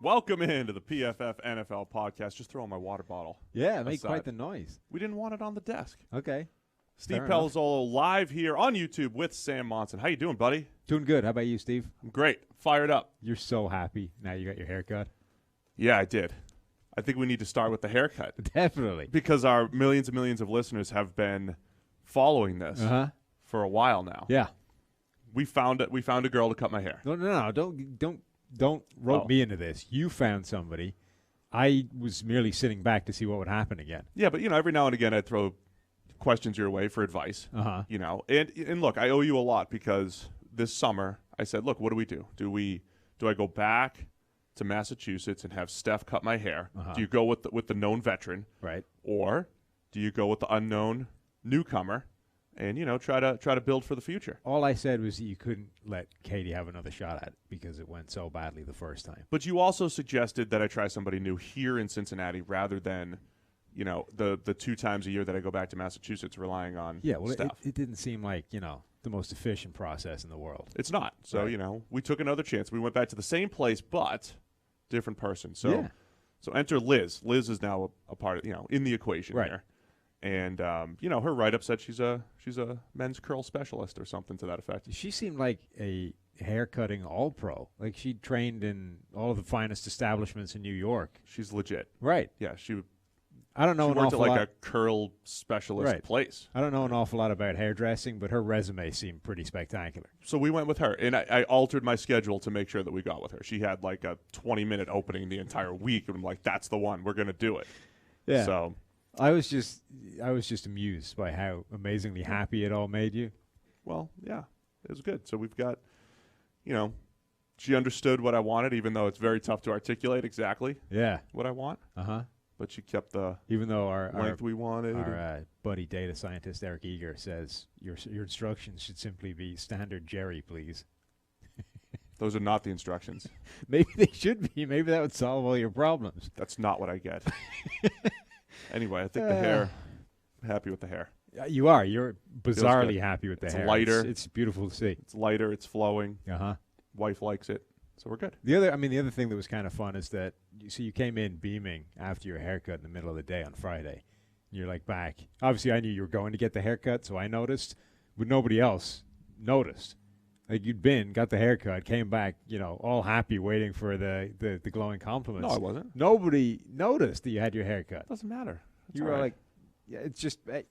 Welcome into the PFF NFL Podcast. Just throwing my water bottle. Yeah, it made aside. quite the noise. We didn't want it on the desk. Okay. Steve Palazzolo live here on YouTube with Sam Monson. How you doing, buddy? Doing good. How about you, Steve? I'm great. Fired up. You're so happy now you got your haircut. Yeah, I did. I think we need to start with the haircut. Definitely. Because our millions and millions of listeners have been following this for a while now. Yeah. We found it. We found a girl to cut my hair. No. Don't rope me into this. You found somebody. I was merely sitting back to see what would happen again. Yeah, but every now and again I'd throw questions your way for advice. And look, I owe you a lot because this summer I said, look, what do we do? Do I go back to Massachusetts and have Steph cut my hair? Do you go with the known veteran, right? Or do you go with the unknown newcomer and try to build for the future? All I said was that you couldn't let Katie have another shot at it because it went so badly the first time. But you also suggested that I try somebody new here in Cincinnati rather than the 2 times a year that I go back to Massachusetts relying on Steph. It didn't seem like the most efficient process in the world. It's not. So right. We took another chance. We went back to the same place but different person. So yeah. So enter Liz. Liz is now a part of in the equation right. here. And her write-up said she's a men's curl specialist or something to that effect. She seemed like a haircutting all-pro. Like she trained in all of the finest establishments in New York. She's legit. Right. Yeah, I don't know she an worked awful at lot. a curl specialist place. I don't know an awful lot about hairdressing, but her resume seemed pretty spectacular. So we went with her, and I altered my schedule to make sure that we got with her. She had like a 20-minute opening the entire week, and I'm like, that's the one. We're going to do it. Yeah. So I was just amused by how amazingly happy it all made you. Well, yeah, it was good. So we've got, she understood what I wanted, even though it's very tough to articulate exactly what I want. But she kept the even though our length we wanted. Our buddy data scientist Eric Eager says your instructions should simply be standard Jerry, please. Those are not the instructions. Maybe they should be. Maybe that would solve all your problems. That's not what I get. Anyway, I think the hair. I'm happy with the hair. You are. You're bizarrely happy with the hair. It's lighter. It's beautiful to see. It's lighter. It's flowing. Wife likes it. So we're good. The other thing that was kind of fun is that you came in beaming after your haircut in the middle of the day on Friday. You're like back. Obviously, I knew you were going to get the haircut, so I noticed, but nobody else noticed. Like you'd got the haircut, came back, all happy, waiting for the glowing compliments. No, I wasn't. Nobody noticed that you had your haircut. Doesn't matter. You were like, yeah, it's just, I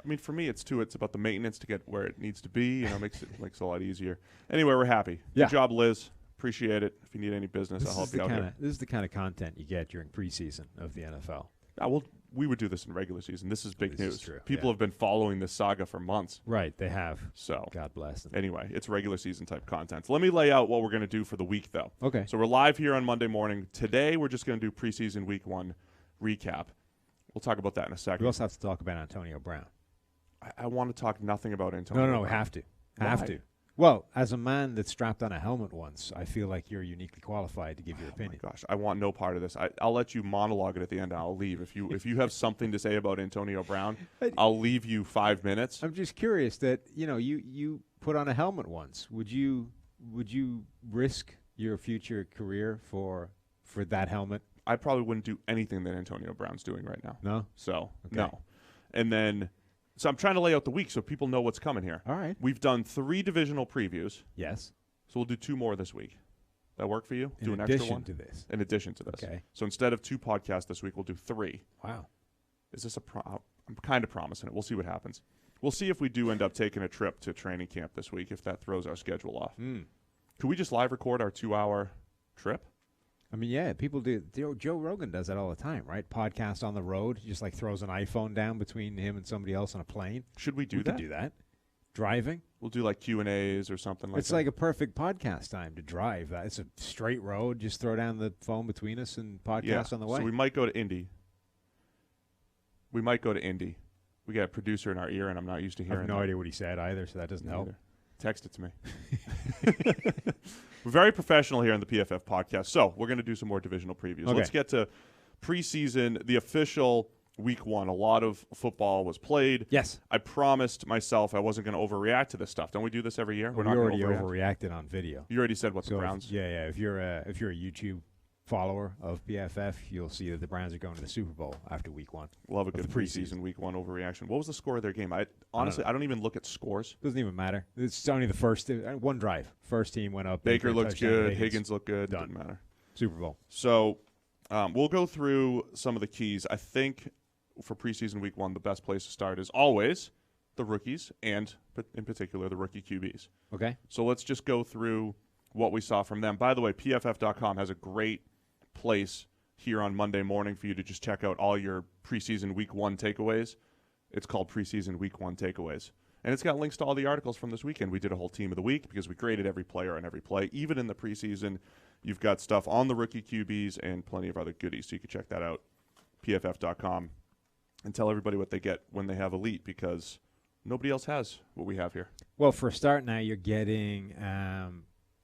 mean, for me, it's about the maintenance to get where it needs to be. Makes it a lot easier. Anyway, we're happy. Yeah. Good job, Liz. Appreciate it. If you need any business, I'll help you out here. This is the kind of content you get during preseason of the NFL. We would do this in regular season. This is big news. Is true. People have been following this saga for months. Right, they have. So God bless them. Anyway, it's regular season type content. So let me lay out what we're going to do for the week, though. Okay. So we're live here on Monday morning. Today, we're just going to do preseason week 1 recap. We'll talk about that in a second. We also have to talk about Antonio Brown. I want to talk nothing about Antonio Brown. No, have to. Why? Have to. Well, as a man that strapped on a helmet once, I feel like you're uniquely qualified to give your opinion. Oh my gosh, I want no part of this. I'll let you monologue it at the end, and I'll leave. If you have something to say about Antonio Brown, I'll leave you 5 minutes. I'm just curious that you put on a helmet once. Would you risk your future career for that helmet? I probably wouldn't do anything that Antonio Brown's doing right now. No? So, okay. No. And then, so I'm trying to lay out the week so people know what's coming here. All right. We've done 3 divisional previews. Yes. So we'll do 2 more this week. That work for you? In an addition extra one? to this. In addition to this. Okay. So instead of 2 podcasts this week, we'll do 3. Wow. Is this I'm kind of promising it. We'll see what happens. We'll see if we do end up taking a trip to training camp this week, if that throws our schedule off. Could we just live record our 2-hour trip? I mean, yeah, people do. Joe Rogan does that all the time, right? Podcast on the road. He just throws an iPhone down between him and somebody else on a plane. Should we do that? We could do that. Driving. We'll do Q&As or something like that. It's like a perfect podcast time to drive. It's a straight road. Just throw down the phone between us and podcast on the way. So we might go to Indy. We got a producer in our ear, and I'm not used to hearing I have no idea what he said either, so that doesn't help. Either. Text it to me. We're very professional here on the PFF podcast. So we're going to do some more divisional previews. Okay. Let's get to preseason, the official week 1. A lot of football was played. Yes. I promised myself I wasn't going to overreact to this stuff. Don't we do this every year? We're not already overreacted on video. You already said what the Browns. If you're a YouTube follower of PFF, you'll see that the Browns are going to the Super Bowl after Week 1. Love a good preseason Week 1 overreaction. What was the score of their game? I don't even look at scores. Doesn't even matter. It's only the first one drive. First team went up. Baker looked good. Higgins looked good. Done. Didn't matter. Super Bowl. So we'll go through some of the keys. I think for preseason Week 1, the best place to start is always the rookies and, in particular, the rookie QBs. Okay. So let's just go through what we saw from them. By the way, PFF.com has a great place here on Monday morning for you to just check out all your preseason Week 1 takeaways. It's called Preseason Week 1 Takeaways. And it's got links to all the articles from this weekend. We did a whole team of the week because we graded every player on every play. Even in the preseason, you've got stuff on the rookie QBs and plenty of other goodies. So you can check that out, PFF.com, and tell everybody what they get when they have Elite, because nobody else has what we have here. Well, for a start now, you're getting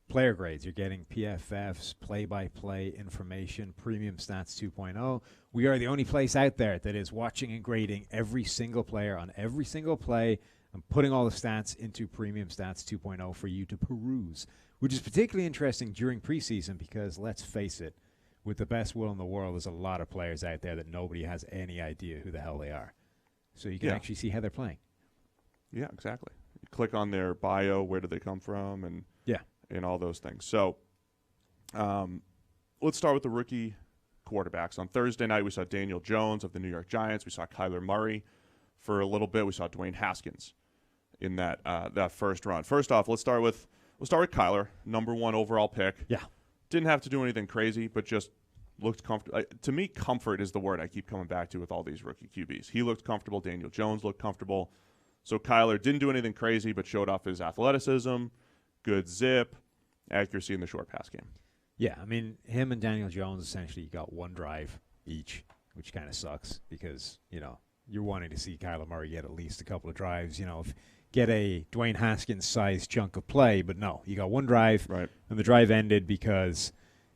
player grades. You're getting PFF's play-by-play information, Premium Stats 2.0. We are the only place out there that is watching and grading every single player on every single play and putting all the stats into Premium Stats 2.0 for you to peruse, which is particularly interesting during preseason because, let's face it, with the best will in the world, there's a lot of players out there that nobody has any idea who the hell they are. So you can actually see how they're playing. Yeah, exactly. You click on their bio, where do they come from, and all those things. So let's start with the rookie quarterbacks. On Thursday night, we saw Daniel Jones of the New York Giants. We saw Kyler Murray for a little bit. We saw Dwayne Haskins in that first run. First off, we'll start with Kyler, number 1 overall pick. Yeah. Didn't have to do anything crazy, but just looked comfortable. To me, comfort is the word I keep coming back to with all these rookie QBs. He looked comfortable. Daniel Jones looked comfortable. So Kyler didn't do anything crazy, but showed off his athleticism, good zip, accuracy in the short pass game. Yeah, I mean, him and Daniel Jones essentially got one drive each, which kind of sucks because, you're wanting to see Kyler Murray get at least a couple of drives, get a Dwayne Haskins-sized chunk of play, but no, you got one drive, right, and the drive ended because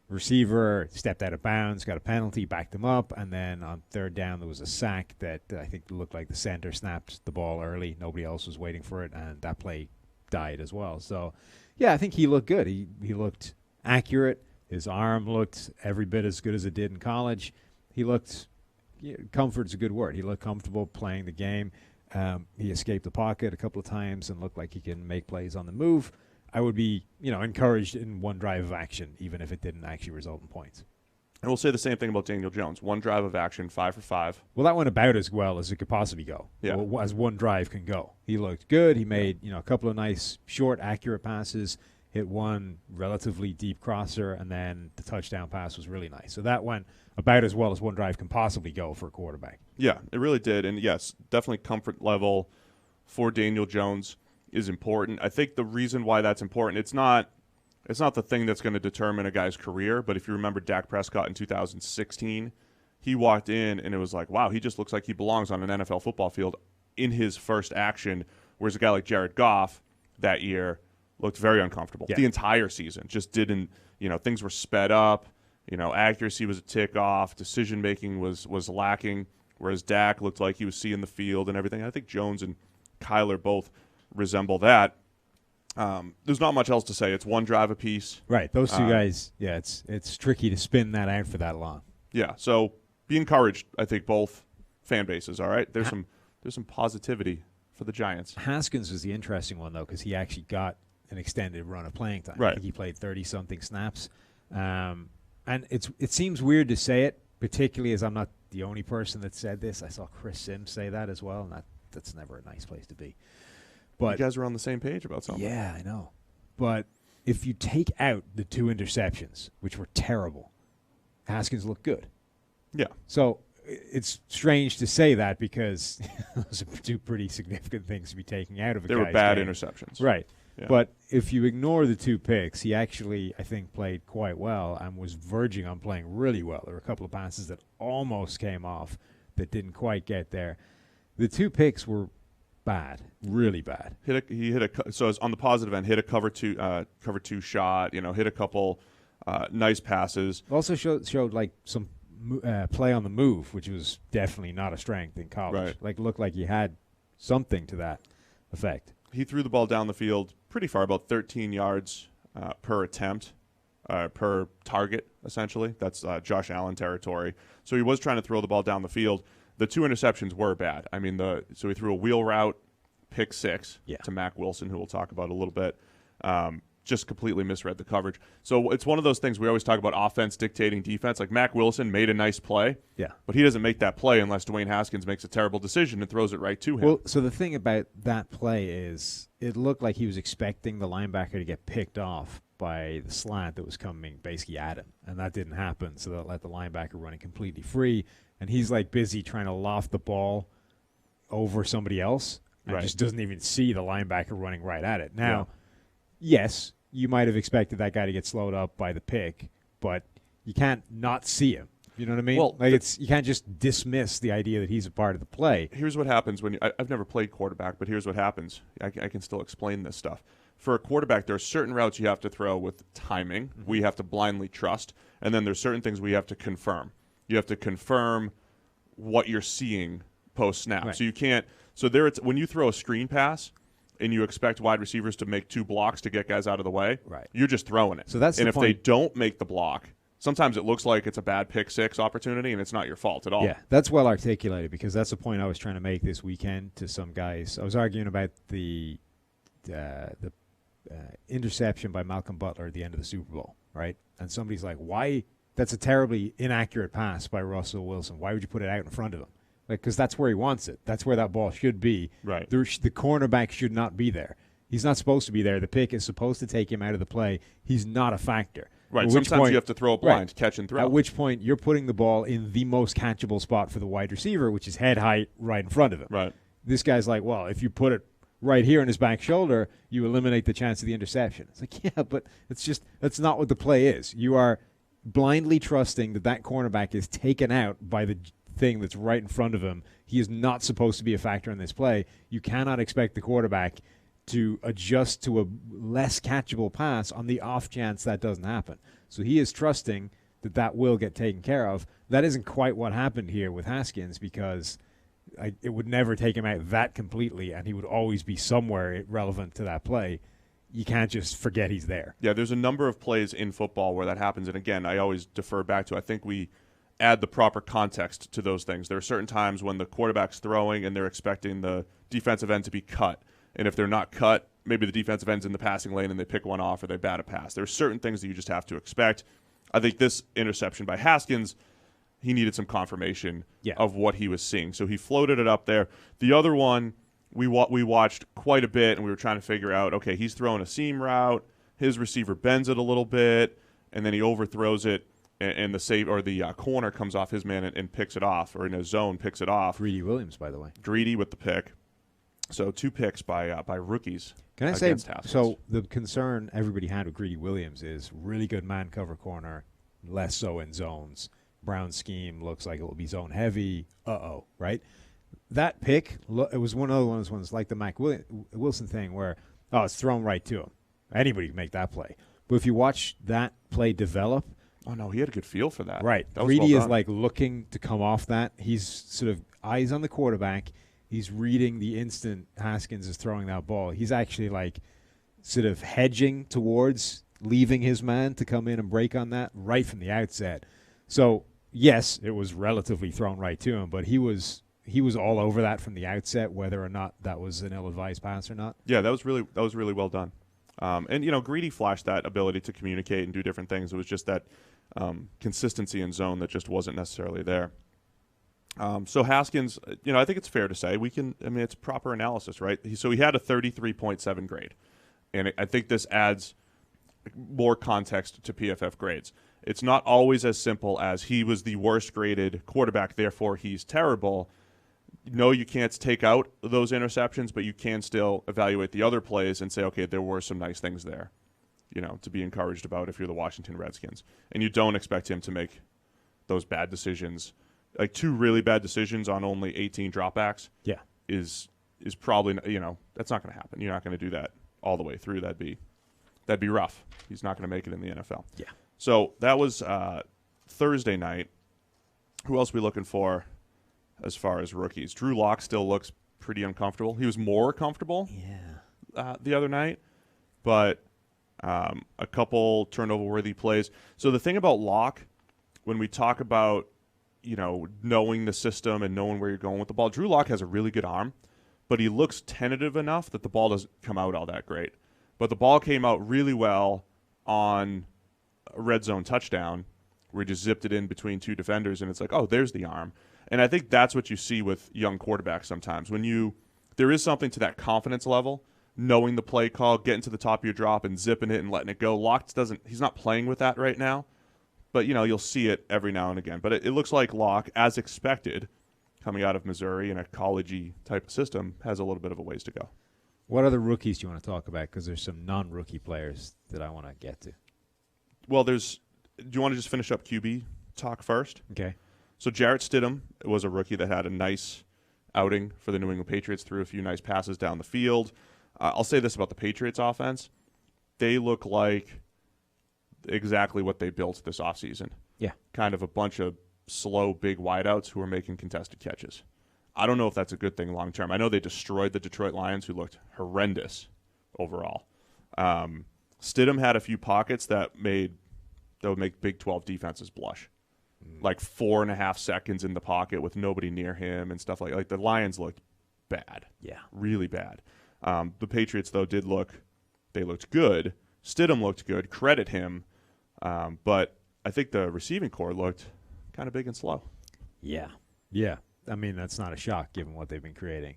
receiver stepped out of bounds, got a penalty, backed him up, and then on third down there was a sack that I think looked like the center snapped the ball early. Nobody else was waiting for it, and that play died as well. So, yeah, I think he looked good. He looked accurate. His arm looked every bit as good as it did in college. He looked comfort's a good word. He looked comfortable playing the game. He escaped the pocket a couple of times and looked like he can make plays on the move. I would be, encouraged in one drive of action, even if it didn't actually result in points. And we'll say the same thing about Daniel Jones. One drive of action, 5 for 5. Well, that went about as well as it could possibly go. Yeah. Well, as one drive can go. He looked good. He made, a couple of nice, short, accurate passes, hit one relatively deep crosser, and then the touchdown pass was really nice. So that went about as well as one drive can possibly go for a quarterback. Yeah, it really did. And, yes, definitely comfort level for Daniel Jones is important. I think the reason why that's important, it's not the thing that's going to determine a guy's career, but if you remember Dak Prescott in 2016, he walked in and it was like, wow, he just looks like he belongs on an NFL football field in his first action, whereas a guy like Jared Goff that year looked very uncomfortable. Yeah. The entire season just didn't, things were sped up, accuracy was a tick off, decision-making was lacking, whereas Dak looked like he was seeing the field and everything. I think Jones and Kyler both resemble that. There's not much else to say. It's one drive apiece. Right. Those two guys, it's tricky to spin that out for that long. Yeah. So be encouraged, I think, both fan bases, all right? There's some positivity for the Giants. Haskins was the interesting one, though, because he actually got an extended run of playing time. Right. I think he played 30-something snaps. And it seems weird to say it, particularly as I'm not the only person that said this. I saw Chris Sims say that as well, and that's never a nice place to be. But you guys are on the same page about something. Yeah, I know. But if you take out the 2 interceptions, which were terrible, Haskins looked good. Yeah. So it's strange to say that because those are 2 pretty significant things to be taking out of a guy's game. They were bad interceptions. Right. Yeah. But if you ignore the 2 picks, he actually, I think, played quite well and was verging on playing really well. There were a couple of passes that almost came off that didn't quite get there. The 2 picks were bad, really bad. So it's on the positive end, hit a cover two shot, hit a couple nice passes. Also showed like some play on the move, which was definitely not a strength in college. Right. Like looked like he had something to that effect. He threw the ball down the field pretty far, about 13 yards per attempt. per target, essentially. That's Josh Allen territory. So he was trying to throw the ball down the field. The 2 interceptions were bad. I mean, so he threw a wheel route, pick 6 to Mack Wilson, who we'll talk about a little bit. Just completely misread the coverage. So it's one of those things we always talk about offense dictating defense. Like Mack Wilson made a nice play, but he doesn't make that play unless Dwayne Haskins makes a terrible decision and throws it right to him. Well, so the thing about that play is it looked like he was expecting the linebacker to get picked off by the slant that was coming basically at him, and that didn't happen. So that let the linebacker running completely free, and he's like busy trying to loft the ball over somebody else and just doesn't even see the linebacker running right at it. Now, yes, you might have expected that guy to get slowed up by the pick, but you can't not see him. You know what I mean? Well, you can't just dismiss the idea that he's a part of the play. Here's what happens when I've never played quarterback, but here's what happens. I can still explain this stuff. For a quarterback, there are certain routes you have to throw with timing. We have to blindly trust, and then there's certain things we have to confirm. You have to confirm what you're seeing post snap. Right. So you can't. So when you throw a screen pass and you expect wide receivers to make 2 blocks to get guys out of the way, you're just throwing it. So that's and the if point. they don't make the block, sometimes it looks like it's a bad pick 6 opportunity, and it's not your fault at all. Yeah, that's well articulated because that's the point I was trying to make this weekend to some guys. I was arguing about the interception by Malcolm Butler at the end of the Super Bowl, right? And somebody's like, why? That's a terribly inaccurate pass by Russell Wilson. Why would you put it out in front of him? Like, because that's where he wants it. That's where that ball should be. Right. The cornerback should not be there. He's not supposed to be there. The pick is supposed to take him out of the play. He's not a factor. Right. Sometimes you have to throw a blind, catch and throw. At which point you're putting the ball in the most catchable spot for the wide receiver, which is head height right in front of him. Right. This guy's like, well, if you put it right here in his back shoulder, you eliminate the chance of the interception. It's like, yeah, but that's not what the play is. You are blindly trusting that cornerback is taken out by the thing that's right in front of him. He is not supposed to be a factor in this play. You cannot expect the quarterback to adjust to a less catchable pass on the off chance that doesn't happen. So he is trusting that will get taken care of. That isn't quite what happened here with Haskins because it would never take him out that completely, and he would always be somewhere relevant to that play. You can't just forget he's there. Yeah, there's a number of plays in football where that happens. And again, I always defer back to, I think we add the proper context to those things. There are certain times when the quarterback's throwing and they're expecting the defensive end to be cut. And if they're not cut, maybe the defensive end's in the passing lane and they pick one off or they bat a pass. There are certain things that you just have to expect. I think this interception by Haskins, he needed some confirmation of what he was seeing. So he floated it up there. The other one, we watched quite a bit, and we were trying to figure out, okay, he's throwing a seam route. His receiver bends it a little bit, and then he overthrows it, and the corner comes off his man and picks it off, or in a zone picks it off. Greedy Williams, by the way. Greedy with the pick. So 2 picks by rookies. Can I say, Haskins. so the concern everybody had with Greedy Williams is really good man cover corner, less so in zones. Brown scheme looks like it will be zone heavy. Right? That pick, it was one of those ones like the Mack Wilson thing where, it's thrown right to him. Anybody can make that play. But if you watch that play develop. Oh, no, he had a good feel for that. Right. That Greedy well is like looking to come off that. He's sort of eyes on the quarterback. He's reading the instant Haskins is throwing that ball. He's actually like sort of hedging towards leaving his man to come in and break on that right from the outset. So, yes, it was relatively thrown right to him, but he was all over that from the outset, whether or not that was an ill-advised pass or not. Yeah, that was really well done. And Greedy flashed that ability to communicate and do different things. It was just that consistency in zone that just wasn't necessarily there. So Haskins, I think it's fair to say it's proper analysis, right? So he had a 33.7 grade, and I think this adds more context to PFF grades. It's not always as simple as he was the worst graded quarterback, therefore he's terrible. No, you can't take out those interceptions, but you can still evaluate the other plays and say, okay, there were some nice things there, to be encouraged about if you're the Washington Redskins. And you don't expect him to make those bad decisions. Like 2 really bad decisions on only 18 dropbacks is probably, that's not going to happen. You're not going to do that all the way through. That'd be rough. He's not going to make it in the NFL. Yeah. So that was Thursday night. Who else are we looking for as far as rookies? Drew Lock still looks pretty uncomfortable. He was more comfortable the other night, but A couple turnover-worthy plays. So the thing about Locke, when we talk about, knowing the system and knowing where you're going with the ball, Drew Lock has a really good arm, but he looks tentative enough that the ball doesn't come out all that great. But the ball came out really well on a red zone touchdown where he just zipped it in between two defenders, and it's like, oh, there's the arm. And I think that's what you see with young quarterbacks sometimes. There is something to that confidence level, knowing the play call, getting to the top of your drop and zipping it and letting it go. Locke he's not playing with that right now. But, you'll see it every now and again. But it looks like Locke, as expected, coming out of Missouri in a college-y type of system, has a little bit of a ways to go. What other rookies do you want to talk about? Because there's some non-rookie players that I want to get to. Well, do you want to just finish up QB talk first? Okay. So Jarrett Stidham was a rookie that had a nice outing for the New England Patriots, threw a few nice passes down the field. I'll say this about the Patriots offense. They look like exactly what they built this offseason. Yeah. Kind of a bunch of slow, big wideouts who are making contested catches. I don't know if that's a good thing long term. I know they destroyed the Detroit Lions, who looked horrendous overall. Stidham had a few pockets that would make Big 12 defenses blush. Like 4.5 seconds in the pocket with nobody near him and stuff like the Lions looked bad. Yeah. Really bad. The Patriots, though, they looked good. Stidham looked good. Credit him. But I think the receiving core looked kind of big and slow. Yeah. Yeah. I mean, that's not a shock given what they've been creating.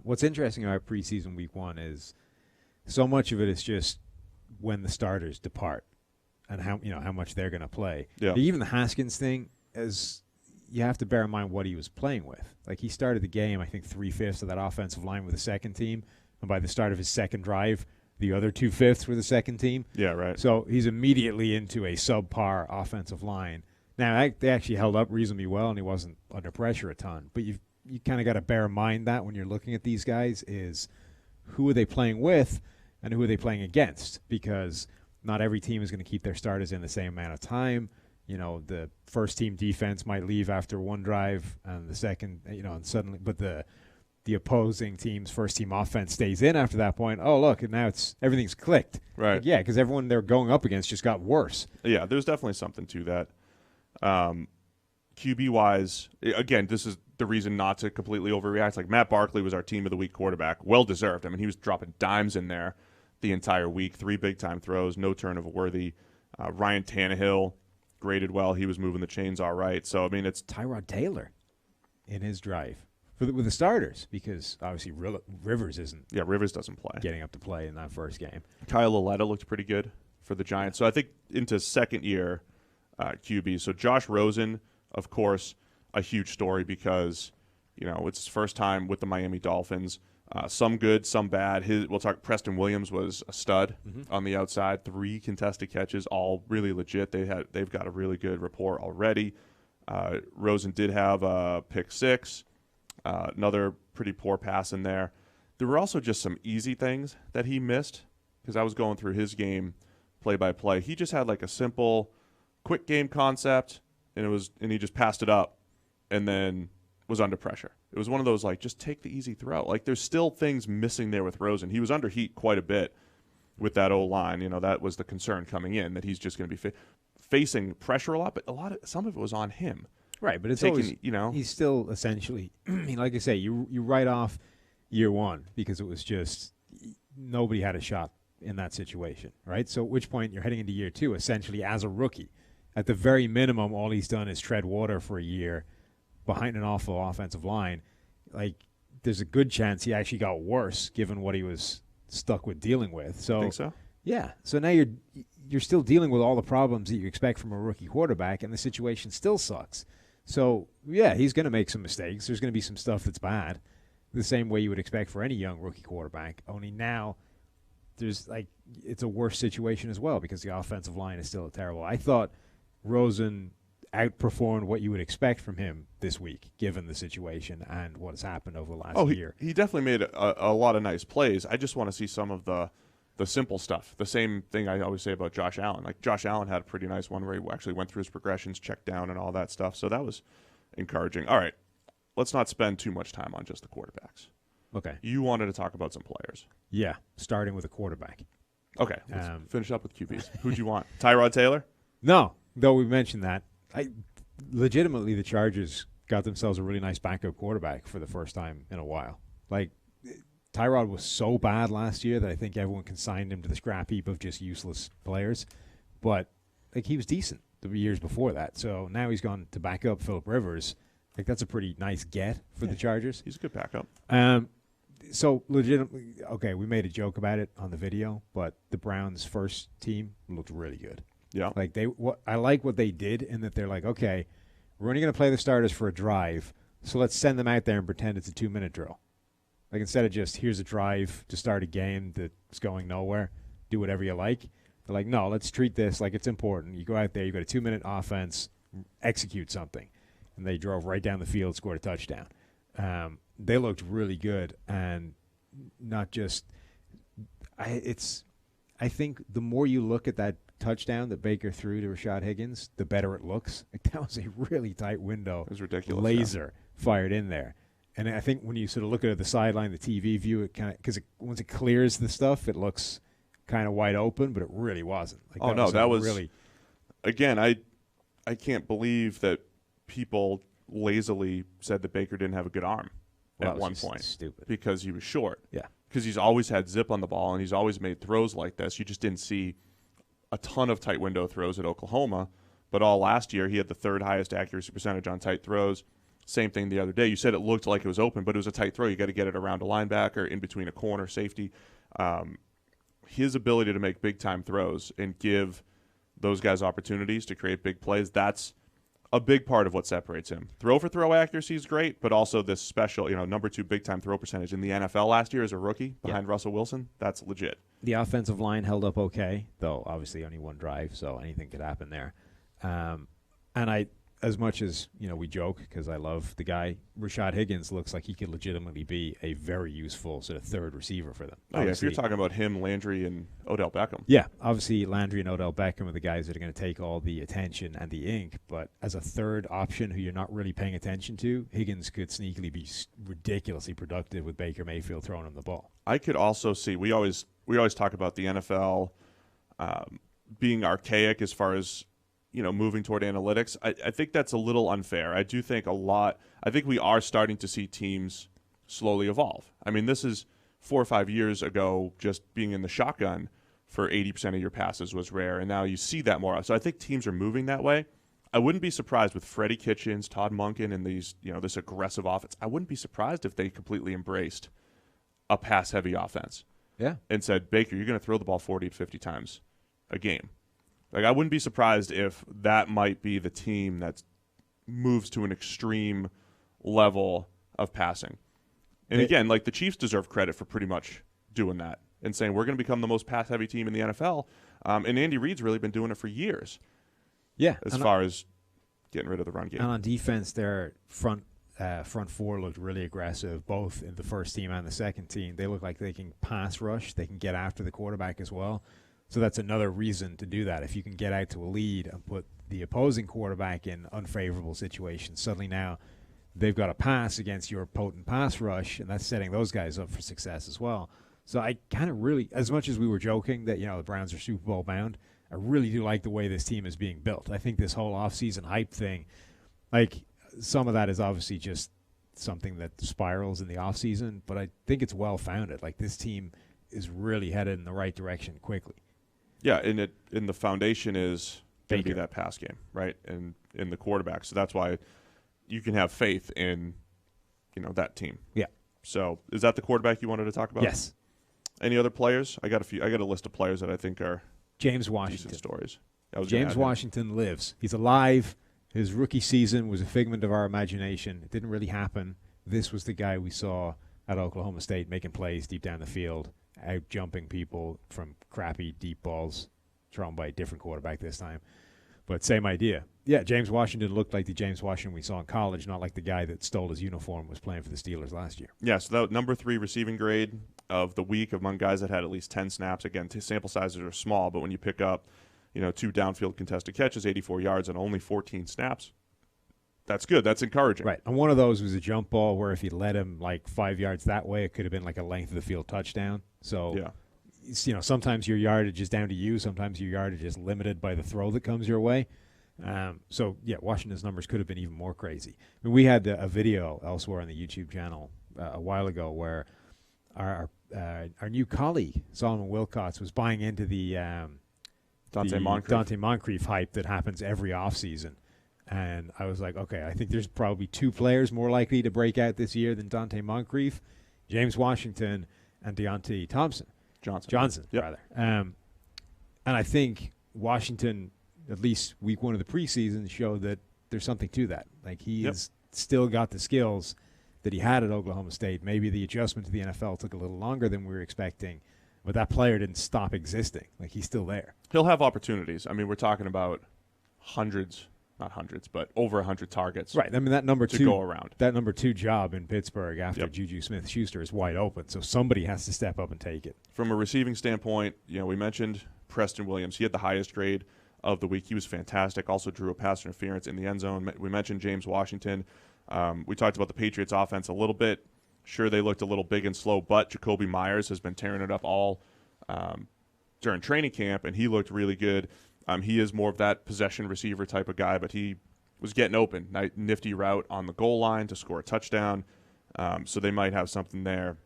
What's interesting about preseason week 1 is so much of it is just when the starters depart and how much they're going to play. Yeah. Even the Haskins thing, you have to bear in mind what he was playing with. Like, he started the game, I think 3/5 of that offensive line with the second team, and by the start of his second drive, the other 2/5 were the second team. Yeah, right. So he's immediately into a subpar offensive line. Now, they actually held up reasonably well, and he wasn't under pressure a ton. But you kind of got to bear in mind that when you're looking at these guys is who are they playing with and who are they playing against, because not every team is going to keep their starters in the same amount of time. The first team defense might leave after one drive, and the second, and suddenly, but the opposing team's first team offense stays in after that point. Oh, look, and now everything's clicked. Right. Like, yeah, because everyone they're going up against just got worse. Yeah, there's definitely something to that. QB-wise, again, this is the reason not to completely overreact. Like, Matt Barkley was our team of the week quarterback. Well-deserved. I mean, he was dropping dimes in there the entire week. 3 big-time throws, no turnover worthy. Ryan Tannehill graded well. He was moving the chains all right. So, I mean, it's Tyrod Taylor in his drive with the starters, because obviously Rivers isn't. Yeah, Rivers doesn't play. Getting up to play in that first game. Kyle Lauletta looked pretty good for the Giants. So I think into second-year QB. So Josh Rosen, of course, a huge story because, it's his first time with the Miami Dolphins. Some good, some bad. We'll talk. Preston Williams was a stud on the outside. 3 contested catches, all really legit. They've got a really good rapport already. Rosen did have a pick 6, another pretty poor pass in there. There were also just some easy things that he missed because I was going through his game play by play. He just had like a simple, quick game concept, and he just passed it up, and then was under pressure. It was one of those, like, just take the easy throw. Like, there's still things missing there with Rosen. He was under heat quite a bit with that O-line. That was the concern coming in, that he's just going to be facing pressure a lot, but some of it was on him. Right, but it's always, he's still essentially, I mean, like I say, you write off year 1 because it was just nobody had a shot in that situation, right? So at which point you're heading into year 2 essentially as a rookie. At the very minimum, all he's done is tread water for a year behind an awful offensive line. Like, there's a good chance he actually got worse given what he was stuck with dealing with. So, I think so. Yeah. So now you're still dealing with all the problems that you expect from a rookie quarterback, and the situation still sucks. So, yeah, he's going to make some mistakes. There's going to be some stuff that's bad, the same way you would expect for any young rookie quarterback. Only now it's a worse situation as well because the offensive line is still terrible. I thought Rosen outperformed what you would expect from him this week, given the situation and what has happened over the last year. He definitely made a lot of nice plays. I just want to see some of the simple stuff. The same thing I always say about Josh Allen. Like, Josh Allen had a pretty nice one where he actually went through his progressions, checked down, and all that stuff. So that was encouraging. All right, let's not spend too much time on just the quarterbacks. Okay. You wanted to talk about some players. Yeah, starting with a quarterback. Okay, let's finish up with QBs. Who'd you want? Tyrod Taylor? No, though we mentioned that. Legitimately, the Chargers got themselves a really nice backup quarterback for the first time in a while. Like, Tyrod was so bad last year that I think everyone consigned him to the scrap heap of just useless players. But, like, he was decent the years before that. So now he's gone to back up Phillip Rivers. Like, that's a pretty nice get for the Chargers. He's a good backup. So, legitimately, okay, we made a joke about it on the video, but the Browns' first team looked really good. Yeah. Like, I like what they did in that they're like, okay, we're only going to play the starters for a drive, so let's send them out there and pretend it's a 2-minute drill. Like, instead of just, here's a drive to start a game that's going nowhere, do whatever you like. They're like, no, let's treat this like it's important. You go out there, you got a 2-minute offense, execute something. And they drove right down the field, scored a touchdown. They looked really good, and not just I think the more you look at that touchdown that Baker threw to Rashad Higgins, the better it looks. Like, that was a really tight window. It was ridiculous. Laser fired in there. And I think when you sort of look at the sideline, the TV view, it kind of, because once it clears the stuff, it looks kind of wide open, but it really wasn't. Like, that was really. Again, I can't believe that people lazily said that Baker didn't have a good arm at one point. Stupid. Because he was short. Yeah. Because he's always had zip on the ball, and he's always made throws like this. You just didn't see a ton of tight window throws at Oklahoma, but all last year he had the third highest accuracy percentage on tight throws. Same thing the other day. You said it looked like it was open, but it was a tight throw. You got to get it around a linebacker, in between a corner, safety. His ability to make big-time throws and give those guys opportunities to create big plays, that's a big part of what separates him. Throw-for-throw accuracy is great, but also this special, number 2 big-time throw percentage in the NFL last year as a rookie behind Russell Wilson, that's legit. The offensive line held up okay, though obviously only one drive, so anything could happen there. And as much as we joke, because I love the guy, Rashad Higgins looks like he could legitimately be a very useful sort of third receiver for them. Oh, yeah, if you're talking about him, Landry, and Odell Beckham. Yeah, obviously Landry and Odell Beckham are the guys that are going to take all the attention and the ink, but as a third option who you're not really paying attention to, Higgins could sneakily be ridiculously productive with Baker Mayfield throwing him the ball. I could also see, we always talk about the NFL being archaic as far as moving toward analytics. I think that's a little unfair. I do think I think we are starting to see teams slowly evolve. I mean, this is 4 or 5 years ago, just being in the shotgun for 80% of your passes was rare, and now you see that more. So I think teams are moving that way. I wouldn't be surprised with Freddie Kitchens, Todd Monken, and these, this aggressive offense. I wouldn't be surprised if they completely embraced a pass-heavy offense. Yeah. And said, Baker, you're going to throw the ball 40 to 50 times a game. Like, I wouldn't be surprised if that might be the team that moves to an extreme level of passing. And again, like, the Chiefs deserve credit for pretty much doing that and saying we're going to become the most pass-heavy team in the NFL. And Andy Reid's really been doing it for years. Yeah. As far as getting rid of the run game. And on defense, their front four looked really aggressive, both in the first team and the second team. They look like they can pass rush. They can get after the quarterback as well. So that's another reason to do that. If you can get out to a lead and put the opposing quarterback in unfavorable situations, suddenly now they've got a pass against your potent pass rush, and that's setting those guys up for success as well. So I kind of really, as much as we were joking that, the Browns are Super Bowl bound, I really do like the way this team is being built. I think this whole offseason hype thing, like, some of that is obviously just something that spirals in the offseason, but I think it's well-founded. Like, this team is really headed in the right direction quickly. Yeah, and the foundation is going to be that pass game, right, and in the quarterback. So that's why you can have faith in, that team. Yeah. So is that the quarterback you wanted to talk about? Yes. Any other players? I got a list of players that I think are James Washington. decent stories. James Washington lives. He's alive. His rookie season was a figment of our imagination. It didn't really happen. This was the guy we saw at Oklahoma State making plays deep down the field, out jumping people from crappy deep balls thrown by a different quarterback this time. But same idea. Yeah, James Washington looked like the James Washington we saw in college, not like the guy that stole his uniform was playing for the Steelers last year. Yeah, so that number 3 receiving grade of the week among guys that had at least 10 snaps. Again, sample sizes are small, but when you pick up, 2 downfield contested catches, 84 yards, and only 14 snaps, that's good. That's encouraging. Right. And one of those was a jump ball where if you led him like 5 yards that way, it could have been like a length of the field touchdown. So, sometimes your yardage is down to you. Sometimes your yardage is limited by the throw that comes your way. Washington's numbers could have been even more crazy. I mean, we had a video elsewhere on the YouTube channel a while ago where our new colleague, Solomon Wilcots, was buying into the Dante Moncrief hype that happens every offseason. And I was like, okay, I think there's probably 2 players more likely to break out this year than Dante Moncrief, James Washington and Deontay Johnson, yep. rather. And I think Washington, at least week 1 of the preseason, showed that there's something to that. Like, he has still got the skills that he had at Oklahoma State. Maybe the adjustment to the NFL took a little longer than we were expecting, but that player didn't stop existing. Like, he's still there. He'll have opportunities. I mean, we're talking about not hundreds, but over 100 targets. Right. I mean, that number 2 go around. That number 2 job in Pittsburgh after Juju Smith-Schuster is wide open, so somebody has to step up and take it. From a receiving standpoint, we mentioned Preston Williams. He had the highest grade of the week. He was fantastic. Also drew a pass interference in the end zone. We mentioned James Washington. We talked about the Patriots offense a little bit. Sure, they looked a little big and slow, but Jacoby Myers has been tearing it up all during training camp, and he looked really good. He is more of that possession receiver type of guy, but he was getting open. Nifty route on the goal line to score a touchdown. So they might have something there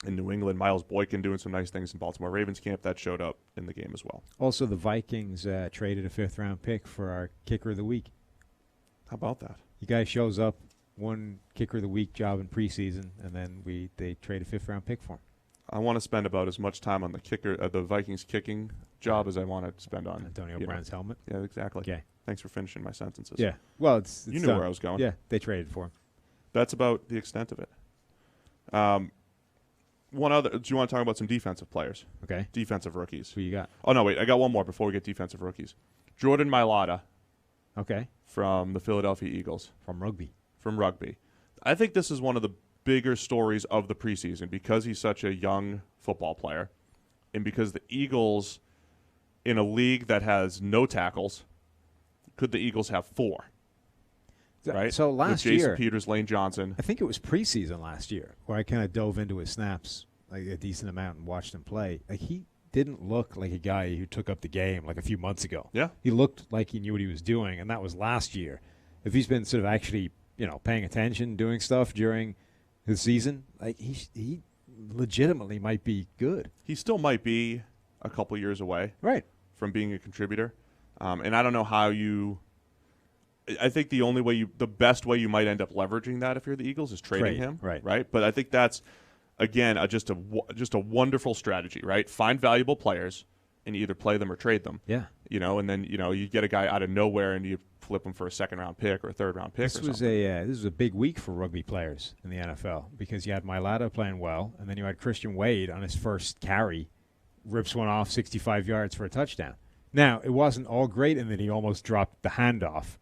in New England. Miles Boykin doing some nice things in Baltimore Ravens camp. That showed up in the game as well. Also, the Vikings traded a 5th-round pick for our kicker of the week. How about that? The guy shows up, one kicker of the week job in preseason, and then they trade a 5th-round pick for him. I want to spend about as much time on the Vikings kicking job as I want to spend on Antonio Brown's helmet. Yeah, exactly. Okay. Thanks for finishing my sentences. Yeah. Well, it's you knew done. where I was going. Yeah, they traded for him. That's about the extent of it. One other. Do you want to talk about some defensive players? Okay. Defensive rookies. Who you got? Oh no, wait. I got one more before we get defensive rookies. Jordan Mailata. Okay. From the Philadelphia Eagles. From rugby. I think this is one of the bigger stories of the preseason because he's such a young football player and because the Eagles, in a league that has no tackles, could the Eagles have 4? Right? So last year, Jason Peters, Lane Johnson. I think it was preseason last year where I kind of dove into his snaps like a decent amount and watched him play. Like, he didn't look like a guy who took up the game like a few months ago. Yeah. He looked like he knew what he was doing, and that was last year. If he's been sort of actually, paying attention, doing stuff during his season, like he legitimately might be good. He still might be a couple years away, right, from being a contributor. And I don't know how you. I think the best way you might end up leveraging that if you're the Eagles is trading him, right? But I think that's again just a wonderful strategy, right? Find valuable players and you either play them or trade them. Yeah, and then you get a guy out of nowhere and you flip him for a 2nd-round pick or a 3rd-round pick. This was a big week for rugby players in the NFL because you had Mailata playing well, and then you had Christian Wade on his first carry, rips one off 65 yards for a touchdown. Now, it wasn't all great, and then he almost dropped the handoff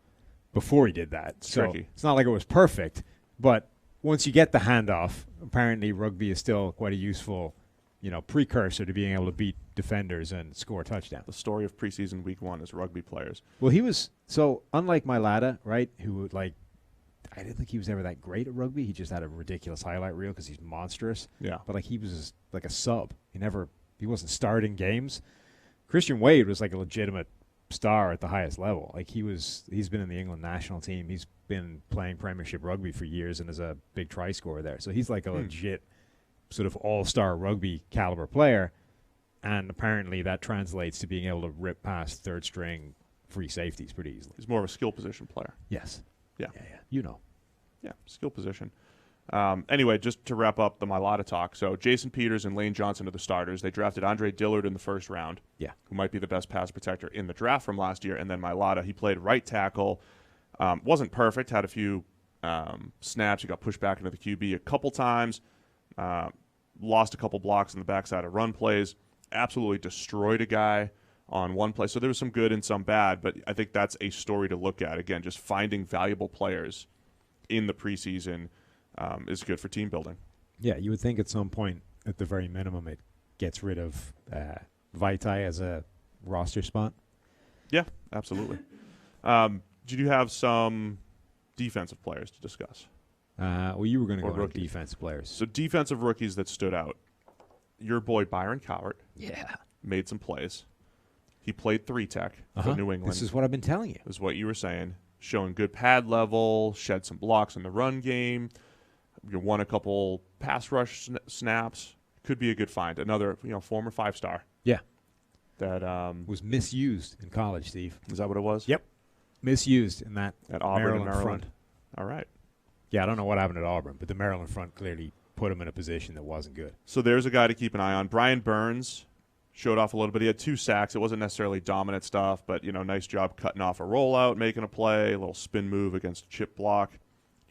before he did that. So it's not like it was perfect, but once you get the handoff, apparently rugby is still quite a useful precursor to being able to beat defenders and score touchdowns. The story of preseason week 1 is rugby players. Well, he was unlike Mailata, right? Who I didn't think he was ever that great at rugby. He just had a ridiculous highlight reel because he's monstrous. Yeah, but he was like a sub. He wasn't starting games. Christian Wade was like a legitimate star at the highest level. He's been in the England national team. He's been playing Premiership rugby for years and is a big try scorer there. So he's like a legit sort of all-star rugby caliber player, and apparently that translates to being able to rip past third-string free safeties pretty easily. He's more of a skill position player. Yes. Yeah. Yeah, skill position. Anyway, just to wrap up the Mailata talk, so Jason Peters and Lane Johnson are the starters. They drafted Andre Dillard in the 1st round, who might be the best pass protector in the draft from last year, and then Mailata, he played right tackle, wasn't perfect, had a few snaps. He got pushed back into the QB a couple times, lost a couple blocks on the backside of run plays, absolutely destroyed a guy on one play. So there was some good and some bad, but I think that's a story to look at. Again, just finding valuable players in the preseason is good for team building. Yeah, you would think at some point, at the very minimum, it gets rid of Vaitai as a roster spot. Yeah, absolutely. Did you have some defensive players to discuss? Well, you were going to go with defensive players. So defensive rookies that stood out. your boy Byron Cowart made some plays. He played 3-tech for New England. This is what I've been telling you. Is what you were saying. Showing good pad level, shed some blocks in the run game. You won a couple pass rush snaps. Could be a good find. Another, former 5-star. Yeah. That was misused in college, Steve. Is that what it was? Yep. Misused in that at Auburn, Maryland front. All right. Yeah, I don't know what happened at Auburn, but the Maryland front clearly put him in a position that wasn't good. So there's a guy to keep an eye on. Brian Burns showed off a little bit. He had 2 sacks. It wasn't necessarily dominant stuff, but, nice job cutting off a rollout, making a play, a little spin move against a chip block. Do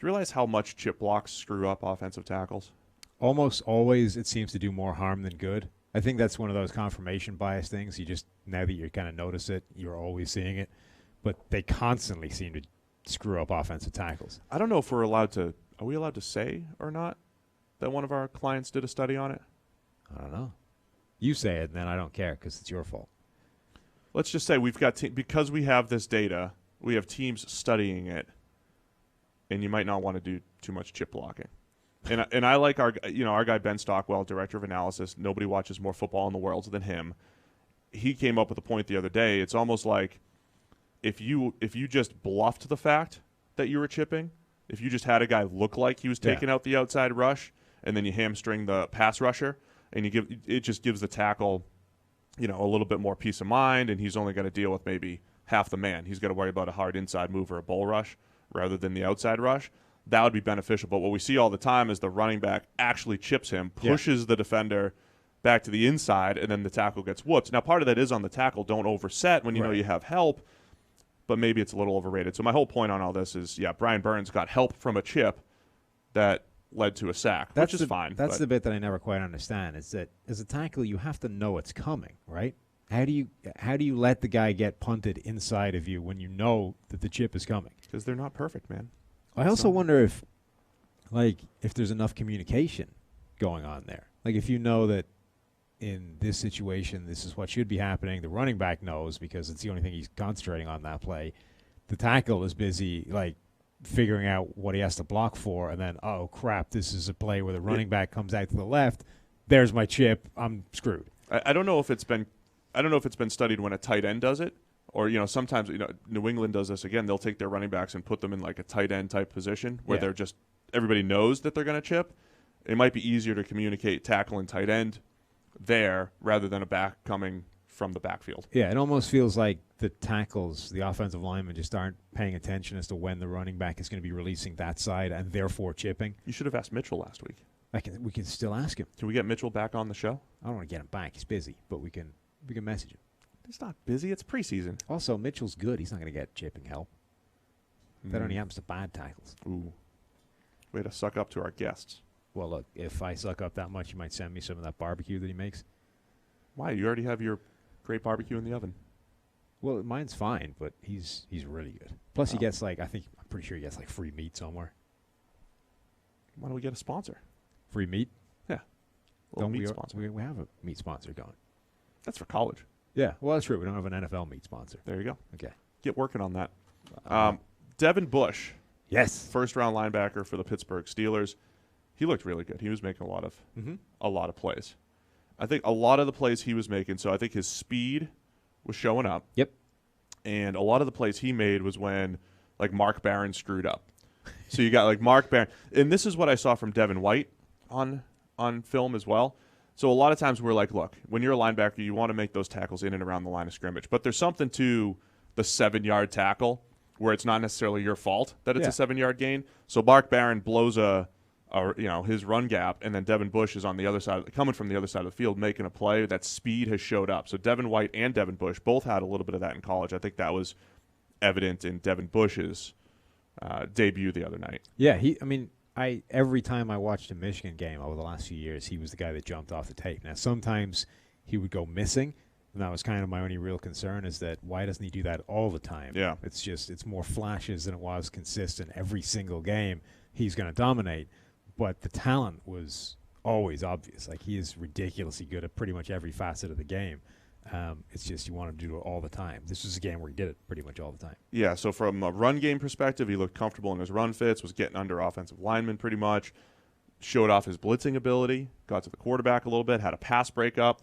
you realize how much chip blocks screw up offensive tackles? Almost always it seems to do more harm than good. I think that's one of those confirmation bias things. You just, now that you kind of notice it, you're always seeing it. But they constantly seem to screw up offensive tackles. I don't know if are we allowed to say or not that one of our clients did a study on it? I don't know. You say it, and then I don't care because it's your fault. Let's just say we've got because we have this data, we have teams studying it, and you might not want to do too much chip blocking. And I like our guy Ben Stockwell, director of analysis. Nobody watches more football in the world than him. He came up with a point the other day. It's almost like if you just bluffed the fact that you were chipping, if you just had a guy look like he was taking out the outside rush, and then you hamstring the pass rusher, and it just gives the tackle, a little bit more peace of mind, and he's only got to deal with maybe half the man. He's got to worry about a hard inside move or a bull rush rather than the outside rush. That would be beneficial. But what we see all the time is the running back actually chips him, pushes the defender back to the inside, and then the tackle gets whooped. Now, part of that is on the tackle. Don't overset when you know you have help, but maybe it's a little overrated. So my whole point on all this is, Brian Burns got help from a chip that led to a sack, which is fine. That's the bit that I never quite understand, is that as a tackle, you have to know it's coming, right? How do you let the guy get punted inside of you when you know that the chip is coming? Because they're not perfect, man. I also wonder if there's enough communication going on there. Like if you know that in this situation, this is what should be happening. The running back knows because it's the only thing he's concentrating on that play. The tackle is busy, figuring out what he has to block for, and then, oh, crap, this is a play where the running back comes out to the left. There's my chip. I'm screwed. I don't know if it's been studied when a tight end does it, or sometimes New England does this again. They'll take their running backs and put them in like a tight end type position where they're just everybody knows that they're going to chip. It might be easier to communicate tackle and tight end there rather than a back coming from the backfield. Yeah, it almost feels like the tackles, the offensive linemen, just aren't paying attention as to when the running back is going to be releasing that side and therefore chipping. You should have asked Mitchell last week. We can still ask him. Can we get Mitchell back on the show? I don't want to get him back. He's busy, but we can message him. He's not busy. It's preseason. Also, Mitchell's good. He's not going to get chipping help. That only happens to bad tackles. Ooh. Way to suck up to our guests. Well, look, if I suck up that much, you might send me some of that barbecue that he makes. Why? You already have your great barbecue in the oven. Well, mine's fine, but he's really good. Plus, he gets I'm pretty sure he gets free meat somewhere. Why don't we get a sponsor? Free meat? Yeah. Meat sponsor. We have a meat sponsor going. That's for college. Yeah, well, that's true. We don't have an NFL meat sponsor. There you go. Okay. Get working on that. Devin Bush. Yes. First-round linebacker for the Pittsburgh Steelers. He looked really good. He was making a lot of plays. I think a lot of the plays he was making, so I think his speed was showing up. Yep. And a lot of the plays he made was when, Mark Barron screwed up. So you got, Mark Barron. And this is what I saw from Devin White on film as well. So a lot of times we're like, look, when you're a linebacker, you want to make those tackles in and around the line of scrimmage. But there's something to the 7-yard tackle where it's not necessarily your fault that it's a 7-yard gain. So Mark Barron blows his run gap, and then Devin Bush is on the other side, coming from the other side of the field, making a play. That speed has showed up. So Devin White and Devin Bush both had a little bit of that in college. I think that was evident in Devin Bush's debut the other night. Yeah, every time I watched a Michigan game over the last few years, he was the guy that jumped off the tape. Now, sometimes he would go missing, and that was kind of my only real concern, is that why doesn't he do that all the time? Yeah. It's more flashes than it was consistent. Every single game, he's going to dominate. But the talent was always obvious. He is ridiculously good at pretty much every facet of the game. It's just you want to do it all the time. This was a game where he did it pretty much all the time. Yeah, so from a run game perspective, he looked comfortable in his run fits, was getting under offensive linemen pretty much. showed off his blitzing ability, got to the quarterback a little bit, had a pass breakup.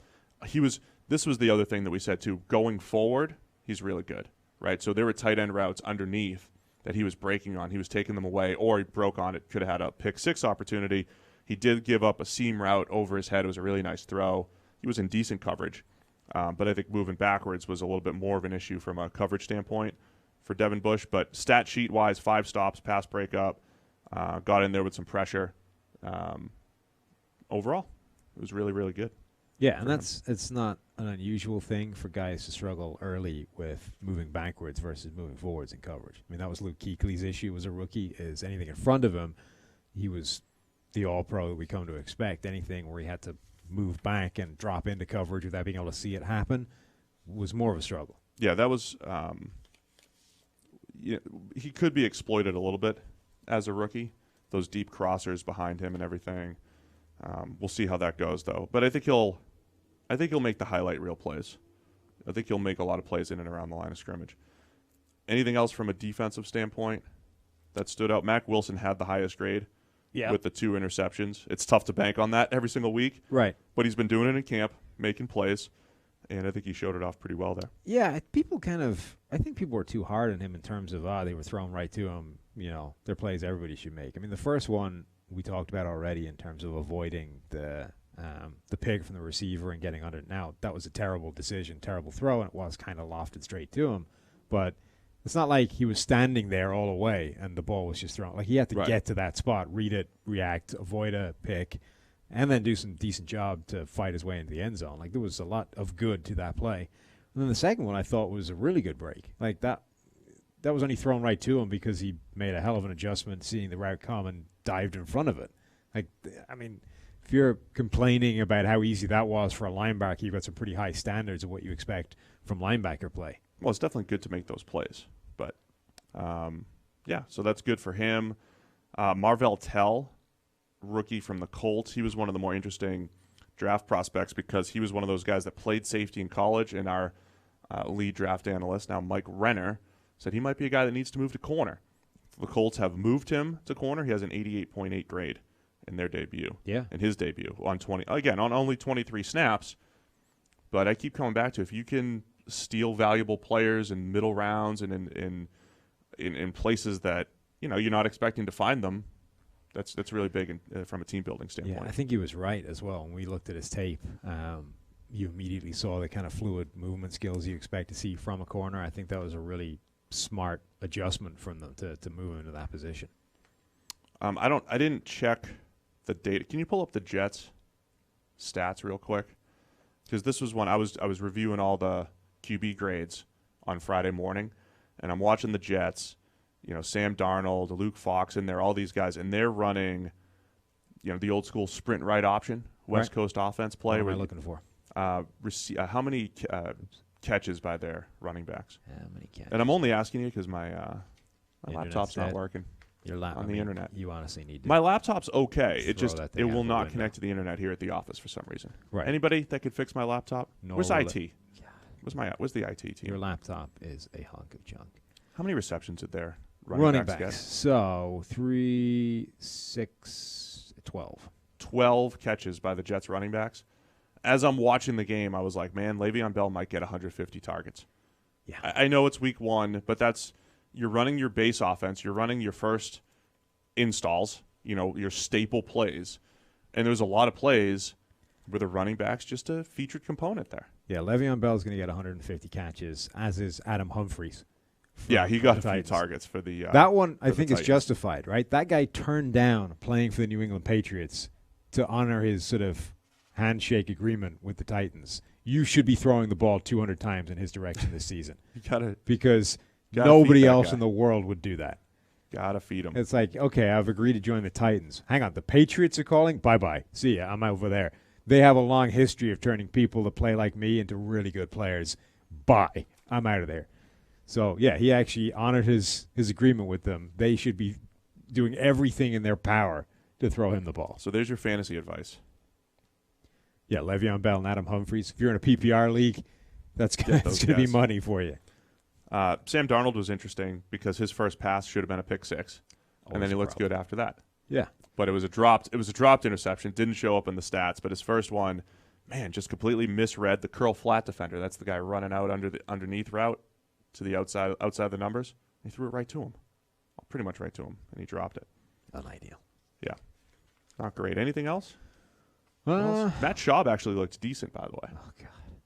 This was the other thing that we said too. Going forward, he's really good, right? So there were tight end routes underneath that he was breaking on. He was taking them away, or he broke on it. Could have had a pick six opportunity. He did give up a seam route over his head. It was a really nice throw. He was in decent coverage, but I think moving backwards was a little bit more of an issue from a coverage standpoint for Devin Bush. But stat sheet wise, 5 stops, pass breakup, got in there with some pressure. Overall, it was really, really good. Yeah, and it's not an unusual thing for guys to struggle early with moving backwards versus moving forwards in coverage. I mean, that was Luke Kuechly's issue as a rookie, is anything in front of him, he was the all-pro that we come to expect. Anything where he had to move back and drop into coverage without being able to see it happen was more of a struggle. Yeah, that was he could be exploited a little bit as a rookie, those deep crossers behind him and everything. We'll see how that goes, though. But I think he'll make the highlight reel plays. I think he'll make a lot of plays in and around the line of scrimmage. Anything else from a defensive standpoint that stood out? Mack Wilson had the highest grade with the 2 interceptions. It's tough to bank on that every single week. Right. But he's been doing it in camp, making plays, and I think he showed it off pretty well there. Yeah, I think people were too hard on him in terms of, they were thrown right to him. You know, they're plays everybody should make. I mean, the first one we talked about already in terms of avoiding the pick from the receiver and getting under it. Now, that was a terrible decision, terrible throw, and it was kind of lofted straight to him. But it's not like he was standing there all the way and the ball was just thrown. Like, he had to get to that spot, read it, react, avoid a pick, and then do some decent job to fight his way into the end zone. Like, there was a lot of good to that play. And then the second one I thought was a really good break. Like, that was only thrown right to him because he made a hell of an adjustment, seeing the route come and dived in front of it. Like, I mean, if you're complaining about how easy that was for a linebacker, you've got some pretty high standards of what you expect from linebacker play. Well, it's definitely good to make those plays. But, so that's good for him. Marvell Tell, rookie from the Colts, he was one of the more interesting draft prospects because he was one of those guys that played safety in college, and our lead draft analyst, now Mike Renner, said he might be a guy that needs to move to corner. The Colts have moved him to corner. He has an 88.8 grade in their debut. Yeah. In his debut on only 23 snaps. But I keep coming back to, if you can steal valuable players in middle rounds and in places that you're not expecting to find them, that's really big from a team building standpoint. Yeah, I think he was right as well. When we looked at his tape, you immediately saw the kind of fluid movement skills you expect to see from a corner. I think that was a really smart adjustment from them to move into that position. I didn't check the data. Can you pull up the Jets stats real quick? Because this was when I was reviewing all the QB grades on Friday morning, and I'm watching the Jets. Sam Darnold, Luke Fox in there, all these guys, and they're running, the old school sprint right option, West Coast offense play. What am I looking for? How many catches by their running backs? How many catches? And I'm only asking you because my laptop's not working. Your laptop on the internet. You honestly need to. My laptop's okay. It will not window. connect to the internet here at the office for some reason. Right. Anybody that could fix my laptop? Where's IT? God. Where's the IT team? Your laptop is a hunk of junk. How many receptions did their running backs? So 3, 6, 12. 12 catches by the Jets running backs. As I'm watching the game, I was like, man, Le'Veon Bell might get 150 targets. Yeah. I know it's week 1, but you're running your base offense. You're running your first installs, your staple plays. And there's a lot of plays where the running back's just a featured component there. Yeah, Le'Veon Bell's going to get 150 catches, as is Adam Humphries. Yeah, he got a few targets for the that one I think is justified, right? That guy turned down playing for the New England Patriots to honor his sort of handshake agreement with the Titans. You should be throwing the ball 200 times in his direction this season. Because nobody else in the world would do that. Gotta feed him. It's like, okay, I've agreed to join the Titans. Hang on, the Patriots are calling? Bye-bye. See ya, I'm over there. They have a long history of turning people that play like me into really good players. Bye. I'm out of there. So, yeah, he actually honored his agreement with them. They should be doing everything in their power to throw him the ball. So there's your fantasy advice. Yeah, Le'Veon Bell and Adam Humphries. If you're in a PPR league, that's going to be money for you. Sam Darnold was interesting because his first pass should have been a pick 6, and then he looks good after that. Yeah. but it was a dropped interception. Didn't show up in the stats, but his first one, man, just completely misread the curl flat defender. That's the guy running out underneath route to the outside the numbers. He threw it right to him, pretty much right to him, and he dropped it. Unideal. Yeah, not great. Anything else? Matt Schaub actually looked decent, by the way. Oh God,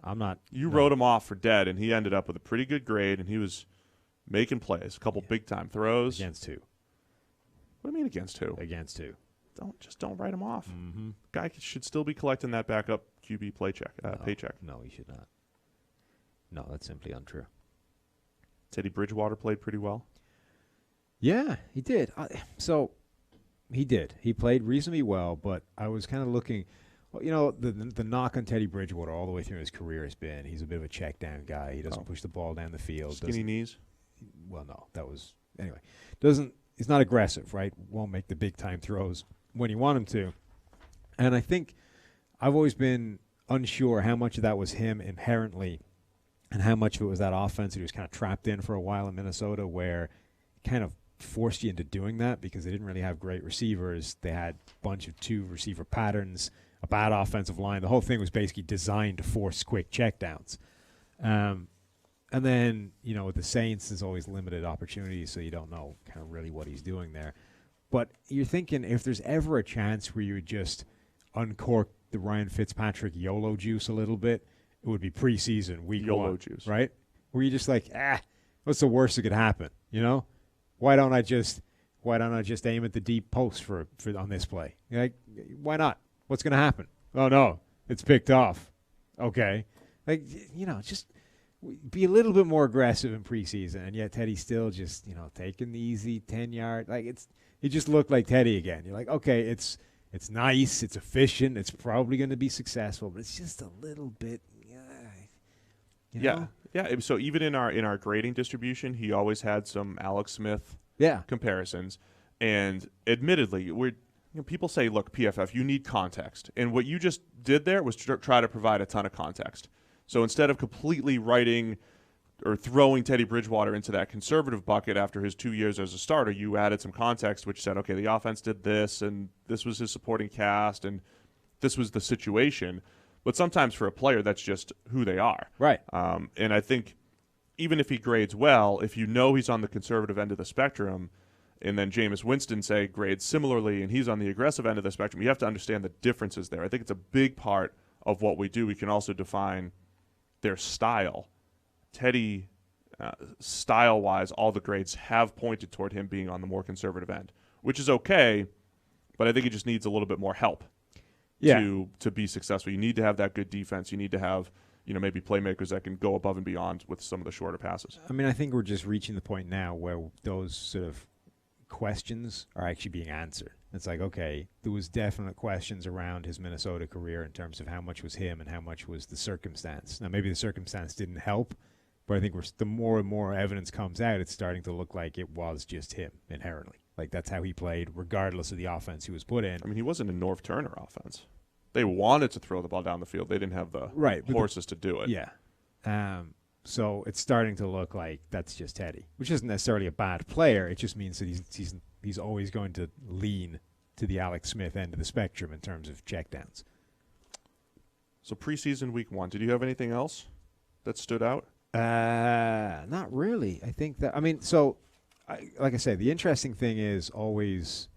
I'm not. You wrote him off for dead, and he ended up with a pretty good grade, and he was making plays, a couple big time throws against who? What do you mean against who? Against who? Don't write him off. Mm-hmm. Guy should still be collecting that backup QB paycheck. No, he should not. No, that's simply untrue. Teddy Bridgewater played pretty well. Yeah, he did. He did. He played reasonably well, but I was kind of looking. Well, you know, the knock on Teddy Bridgewater all the way through his career has been he's a bit of a check down guy. He doesn't push the ball down the field. Skinny knees. Well, no, that was anyway. He's not aggressive, right? Won't make the big time throws when you want him to. And I think I've always been unsure how much of that was him inherently and how much of it was that offense that he was kind of trapped in for a while in Minnesota, where it kind of forced you into doing that because they didn't really have great receivers. They had a bunch of 2 receiver patterns, a bad offensive line. The whole thing was basically designed to force quick checkdowns. And then, you know, with the Saints, there's always limited opportunities, so you don't know kind of really what he's doing there. But you're thinking if there's ever a chance where you would just uncork the Ryan Fitzpatrick YOLO juice a little bit, it would be preseason week YOLO 1, juice, right? Where you're just like, what's the worst that could happen? You know, why don't I just aim at the deep post for on this play? You're like, why not? What's going to happen? Oh no, it's picked off. Okay, like you know, just be a little bit more aggressive in preseason, and yet Teddy's still just, you know, taking the easy 10-yard. Like it just looked like Teddy again. You're like, okay, it's nice, it's efficient, it's probably going to be successful, but it's just a little bit. You know? Yeah. So even in our grading distribution, he always had some Alex Smith comparisons, and admittedly, people say, look, PFF, you need context, and what you just did there was try to provide a ton of context. So instead of completely writing or throwing Teddy Bridgewater into that conservative bucket after his 2 years as a starter, you added some context which said, okay, the offense did this, and this was his supporting cast, and this was the situation. But sometimes for a player, that's just who they are. Right. And I think even if he grades well, if you know he's on the conservative end of the spectrum, and then Jameis Winston, say, grades similarly, and he's on the aggressive end of the spectrum, you have to understand the differences there. I think it's a big part of what we do. We can also define their style. Teddy, style-wise, all the grades have pointed toward him being on the more conservative end, which is okay, but I think he just needs a little bit more help to be successful. You need to have that good defense. You need to have, you know, maybe playmakers that can go above and beyond with some of the shorter passes. I mean, I think we're just reaching the point now where those sort of questions are actually being answered. It's like, okay, there was definite questions around his Minnesota career in terms of how much was him and how much was the circumstance. Now, maybe the circumstance didn't help, but I think the more and more evidence comes out, it's starting to look like it was just him inherently. Like, that's how he played, regardless of the offense he was put in. I mean, he wasn't a North Turner offense. They wanted to throw the ball down the field. They didn't have the horses to do it. Yeah. So it's starting to look like that's just Teddy, which isn't necessarily a bad player. It just means that he's always going to lean to the Alex Smith end of the spectrum in terms of checkdowns. So preseason week 1, did you have anything else that stood out? Not really. I think that, I mean, like I said, the interesting thing is always,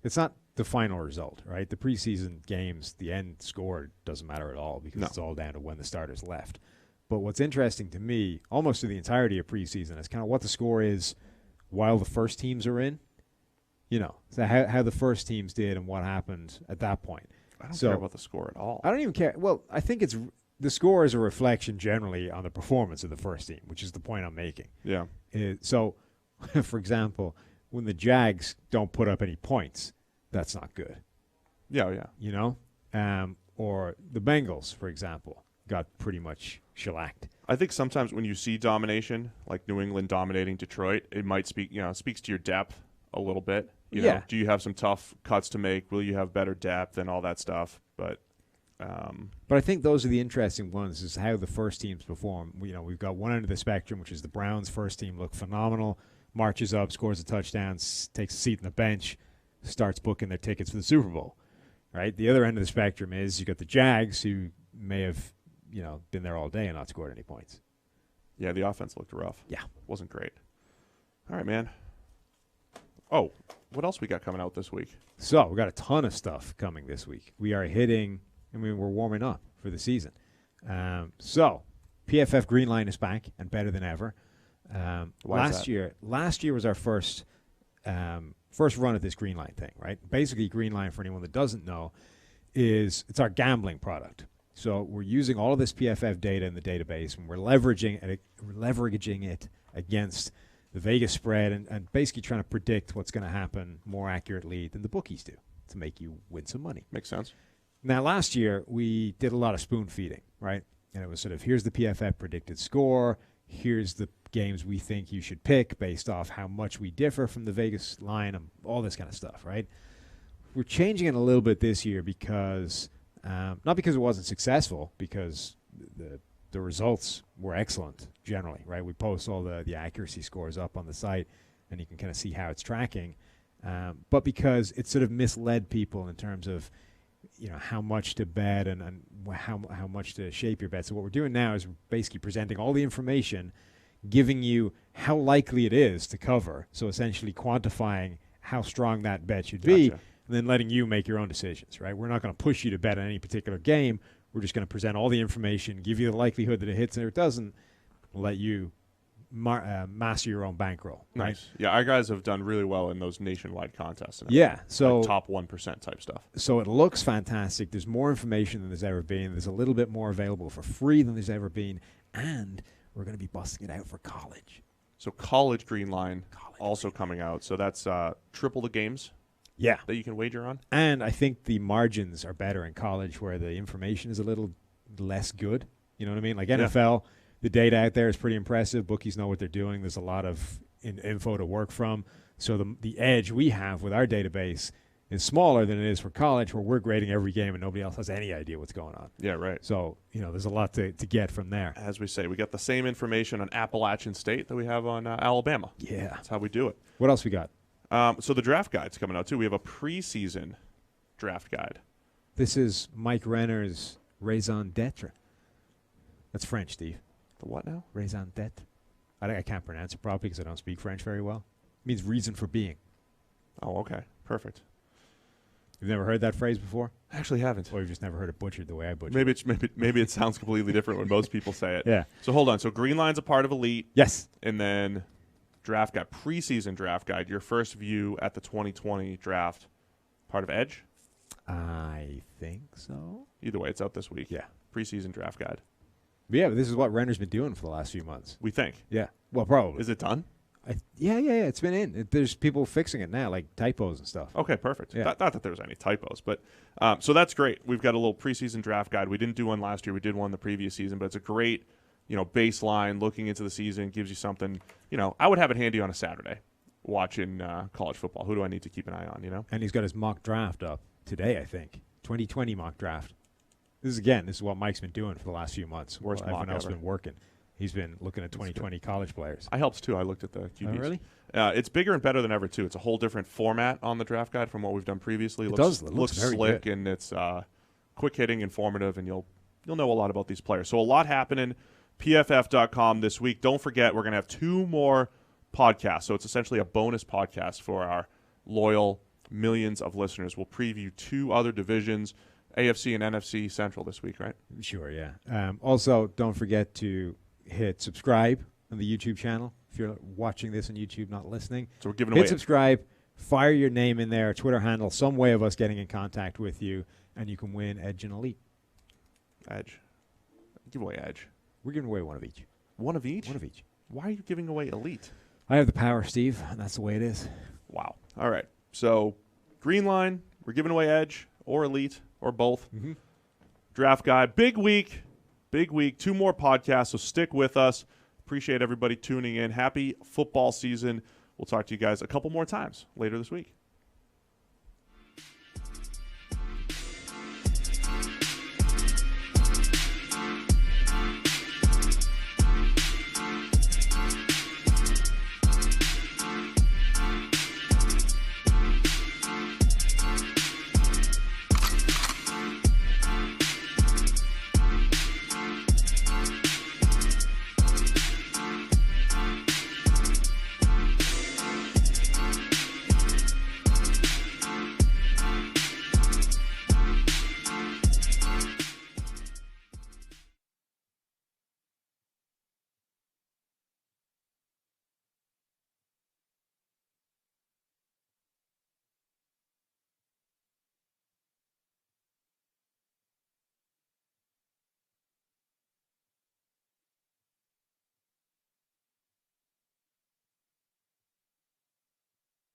it's not the final result, right? The preseason games, the end score doesn't matter at all because it's all down to when the starters left. But what's interesting to me, almost to the entirety of preseason, is kind of what the score is while the first teams are in. You know, so how the first teams did and what happened at that point. I don't care about the score at all. I don't even care. Well, I think the score is a reflection generally on the performance of the first team, which is the point I'm making. Yeah. So, for example, when the Jags don't put up any points, that's not good. Yeah. You know? Or the Bengals, for example, got pretty much shellacked. I think sometimes when you see domination, like New England dominating Detroit, it might speaks to your depth a little bit. You know, do you have some tough cuts to make? Will you have better depth and all that stuff? But I think those are the interesting ones, is how the first teams perform. You know, we've got one end of the spectrum, which is the Browns' first team look phenomenal, marches up, scores a touchdown, takes a seat on the bench. starts booking their tickets for the Super Bowl, right? The other end of the spectrum is you got the Jags, who may have, been there all day and not scored any points. Yeah, the offense looked rough. Yeah. Wasn't great. All right, man. Oh, what else we got coming out this week? So we got a ton of stuff coming this week. We are we're warming up for the season. So PFF Green Line is back and better than ever. Last year was our first run at this Green Line thing, right? Basically, Green Line, for anyone that doesn't know, it's our gambling product. So we're using all of this PFF data in the database, and we're leveraging it against the Vegas spread and basically trying to predict what's going to happen more accurately than the bookies do to make you win some money. Makes sense. Now, last year, we did a lot of spoon feeding, right? And it was sort of, here's the PFF predicted score, here's the games we think you should pick based off how much we differ from the Vegas line, and all this kind of stuff, right? We're changing it a little bit this year because, not because it wasn't successful, because the results were excellent generally, right? We post all the accuracy scores up on the site, and you can kind of see how it's tracking. But because it sort of misled people in terms of, how much to bet and how much to shape your bet. So what we're doing now is basically presenting all the information, giving you how likely it is to cover. So essentially quantifying how strong that bet should be, and then letting you make your own decisions, right? We're not going to push you to bet on any particular game. We're just going to present all the information, give you the likelihood that it hits or it doesn't, let you master your own bankroll. Nice. Right? Yeah, our guys have done really well in those nationwide contests. Yeah. So like top 1% type stuff. So it looks fantastic. There's more information than there's ever been. There's a little bit more available for free than there's ever been. And we're going to be busting it out for college. So college Green Line also coming out. So that's triple the games. Yeah. That you can wager on. And I think the margins are better in college where the information is a little less good. You know what I mean? Like NFL, the data out there is pretty impressive. Bookies know what they're doing. There's a lot of info to work from. So the edge we have with our database is smaller than it is for college, where we're grading every game and nobody else has any idea what's going on. Yeah, right. So, there's a lot to get from there. As we say, we got the same information on Appalachian State that we have on Alabama. Yeah. That's how we do it. What else we got? So the draft guide's coming out, too. We have a preseason draft guide. This is Mike Renner's raison d'etre. That's French, Steve. The what now? Raison d'etre. I can't pronounce it properly because I don't speak French very well. It means reason for being. Oh, okay. Perfect. You've never heard that phrase before? I actually haven't. Or you've just never heard it butchered the way I butchered it. Maybe it sounds completely different when most people say it. Yeah. So hold on. So Green Line's a part of Elite. Yes. And then draft guide, preseason draft guide, your first view at the 2020 draft, part of Edge? I think so. Either way, it's out this week. Yeah. Preseason draft guide. Yeah, but this is what Renner's been doing for the last few months. We think. Yeah. Well, probably. Is it done? Yeah. It's been in. There's people fixing it now, like typos and stuff. Okay, perfect. Yeah. Not that there was any typos, but so that's great. We've got a little preseason draft guide. We didn't do one last year. We did one the previous season, but it's a great, baseline looking into the season. Gives you something. I would have it handy on a Saturday, watching college football. Who do I need to keep an eye on? And he's got his mock draft up today, I think. 2020 mock draft. This is what Mike's been doing for the last few months. Worst mock everyone else ever. been working. He's been looking at 2020 college players. I helped too. I looked at the QBs. Oh, really? It's bigger and better than ever too. It's a whole different format on the draft guide from what we've done previously. It looks very slick good. And it's quick hitting, informative, and you'll know a lot about these players. So a lot happening. PFF.com this week. Don't forget, we're going to have 2 more podcasts. So it's essentially a bonus podcast for our loyal millions of listeners. We'll preview 2 other divisions, AFC and NFC Central this week, right? Sure, yeah. Also, don't forget to hit subscribe on the YouTube channel. If you're watching this on YouTube, not listening. So we're giving away. Hit subscribe, fire your name in there, Twitter handle, some way of us getting in contact with you, and you can win Edge and Elite. Edge. Give away Edge. We're giving away one of each. One of each? One of each. Why are you giving away Elite? I have the power, Steve, and that's the way it is. Wow. All right. So Green Line, we're giving away Edge or Elite or both. Mm-hmm. Draft guide. Big week. 2 more podcasts, so stick with us. Appreciate everybody tuning in. Happy football season. We'll talk to you guys a couple more times later this week.